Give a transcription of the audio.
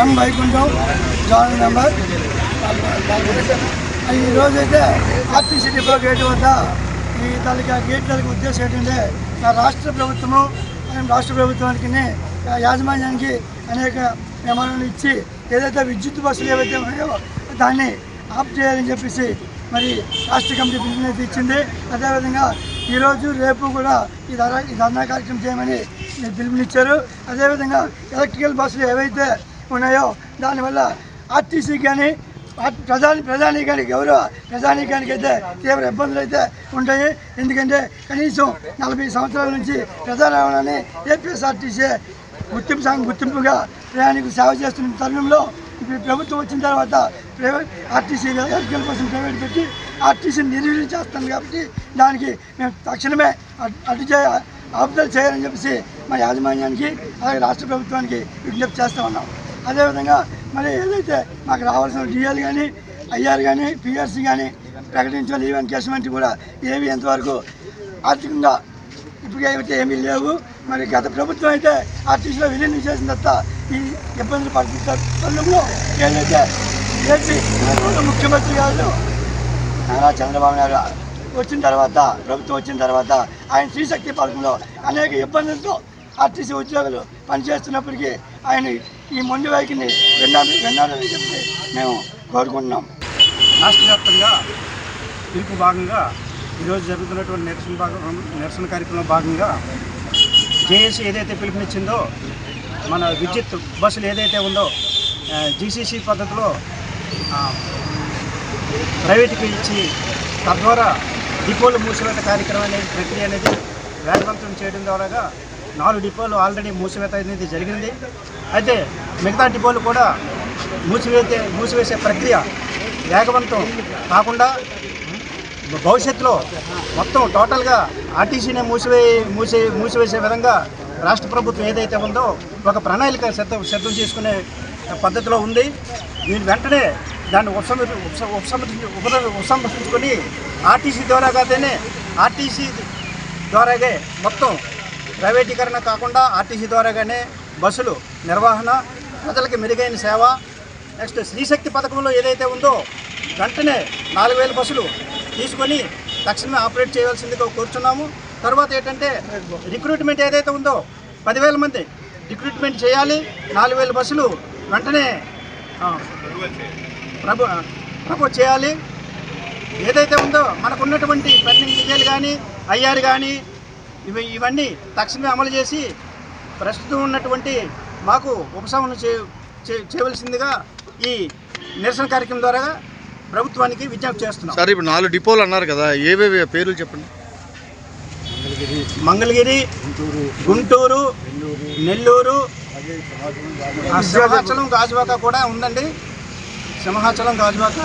ఎం Vaikuntham zonal member. ఈరోజైతే RTC depot gate వద్ద ఈ తాలూకా గేట్లకు ఉద్దేశం ఏంటంటే రాష్ట్ర ప్రభుత్వానికి యాజమాన్యానికి అనేక ప్రమాణాలు ఇచ్చి ఏదైతే విద్యుత్ బస్సులు ఏవైతే ఉన్నాయో దాన్ని ఆఫ్ చేయాలని చెప్పేసి మరి రాష్ట్ర కమిటీ పిలుపునైతే ఇచ్చింది. అదేవిధంగా ఈరోజు రేపు కూడా ఈ ధర్నా కార్యక్రమం చేయమని పిలుపునిచ్చారు. అదేవిధంగా ఎలక్ట్రికల్ బస్సులు ఏవైతే ఉన్నాయో దానివల్ల ఆర్టీసీ కానీ ప్రజానీకానికి ప్రజానీకానికి అయితే తీవ్ర ఇబ్బందులు అయితే ఉంటాయి. ఎందుకంటే కనీసం 40 సంవత్సరాల నుంచి ప్రజా రవాణాని ఏపీఎస్ఆర్టీసీ గుర్తింపుగా ప్రయాణికులు సేవ చేస్తున్న తరుణంలో ఇప్పుడు ప్రభుత్వం వచ్చిన తర్వాత ఆర్టీసీ ఎలక్ట్రికల్ బస్సులు ప్రైవేట్ పెట్టి ఆర్టీసీని నిర్వీర్యం చేస్తాం కాబట్టి దానికి మేము తక్షణమే ఆపుదల చేయాలని చెప్పేసి మా యాజమాన్యానికి అలాగే రాష్ట్ర ప్రభుత్వానికి విజ్ఞప్తి చేస్తూ ఉన్నాం. అదేవిధంగా మరి ఏదైతే మాకు రావాల్సిన డిఎల్ కానీ ఐఆర్ కానీ పిఆర్సీ కానీ ప్రకటించిన లీవ్ ఎన్కేస్మెంట్ కూడా ఏవి ఎంతవరకు ఆర్థికంగా ఇప్పటికైతే ఏమీ లేవు. మరి గత ప్రభుత్వం అయితే ఆర్టీసీలో విలీనం చేసిన తర్వాత ఈ ఇబ్బందులు పడుతున్న తరుణంలో ఏదైతే ఏపీ ముఖ్యమంత్రి గారు నారా చంద్రబాబు నాయుడు వచ్చిన తర్వాత ప్రభుత్వం వచ్చిన తర్వాత ఆయన శ్రీశక్తి పథకంలో అనేక ఇబ్బందులతో ఆర్టీసీ ఉద్యోగులు పనిచేస్తున్నప్పటికీ ఆయన ఈ మొండి వైఖరిని విన్నారని చెప్పి మేము కోరుకుంటున్నాం. రాష్ట్ర వ్యాప్తంగా పిలుపు భాగంగా ఈరోజు జరుగుతున్నటువంటి నిరసన కార్యక్రమంలో భాగంగా జేఏసీ ఏదైతే పిలుపునిచ్చిందో మన విద్యుత్ బస్సులు ఏదైతే ఉందో జీసీసీ పద్ధతిలో ప్రైవేట్కి ఇచ్చి తద్వారా డిపోలు మూసివేత కార్యక్రమం అనేది ప్రక్రియ అనేది వేగవంతం చేయడం ద్వారా 4 డిపోలు ఆల్రెడీ మూసివేత అనేది జరిగింది. అయితే మిగతా డిపోలు కూడా మూసివేసే ప్రక్రియ వేగవంతం కాకుండా భవిష్యత్తులో మొత్తం టోటల్గా ఆర్టీసీనే మూసివేసే విధంగా రాష్ట్ర ప్రభుత్వం ఏదైతే ఉందో ఒక ప్రణాళిక సిద్ధం చేసుకునే పద్ధతిలో ఉంది. దీని వెంటనే దాన్ని ఉపసంహరించుకొని ఆర్టీసీ ద్వారాగే మొత్తం ప్రైవేటీకరణ కాకుండా ఆర్టీసీ ద్వారాగానే బస్సులు నిర్వహణ, ప్రజలకి మెరుగైన సేవ. నెక్స్ట్ శ్రీశక్తి పథకంలో ఏదైతే ఉందో వెంటనే 4000 బస్సులు తీసుకొని తక్షణమే ఆపరేట్ చేయవలసిందిగా కోరుచున్నాము. తర్వాత ఏంటంటే రిక్రూట్మెంట్ ఏదైతే ఉందో 10,000 మంది రిక్రూట్మెంట్ చేయాలి. 4000 బస్సులు వెంటనే ప్రపోజ్ చేయాలి. ఏదైతే ఉందో మనకున్నటువంటి పెండింగ్ డిజైల్ కానీ ఐఆర్ కానీ ఇవన్నీ తక్షణమే అమలు చేసి ప్రస్తుతం ఉన్నటువంటి మాకు ఉపశమనం చేయవలసిందిగా ఈ నిరసన కార్యక్రమం ద్వారా ప్రభుత్వానికి విజ్ఞప్తి చేస్తున్నాం. సార్, ఇప్పుడు 4 డిపోలు అన్నారు కదా, ఏవేవి పేర్లు చెప్పండి. మంగళగిరి, గుంటూరు, నెల్లూరు, సింహాచలం, గాజువాక కూడా ఉందండి. సింహాచలం, గాజువాక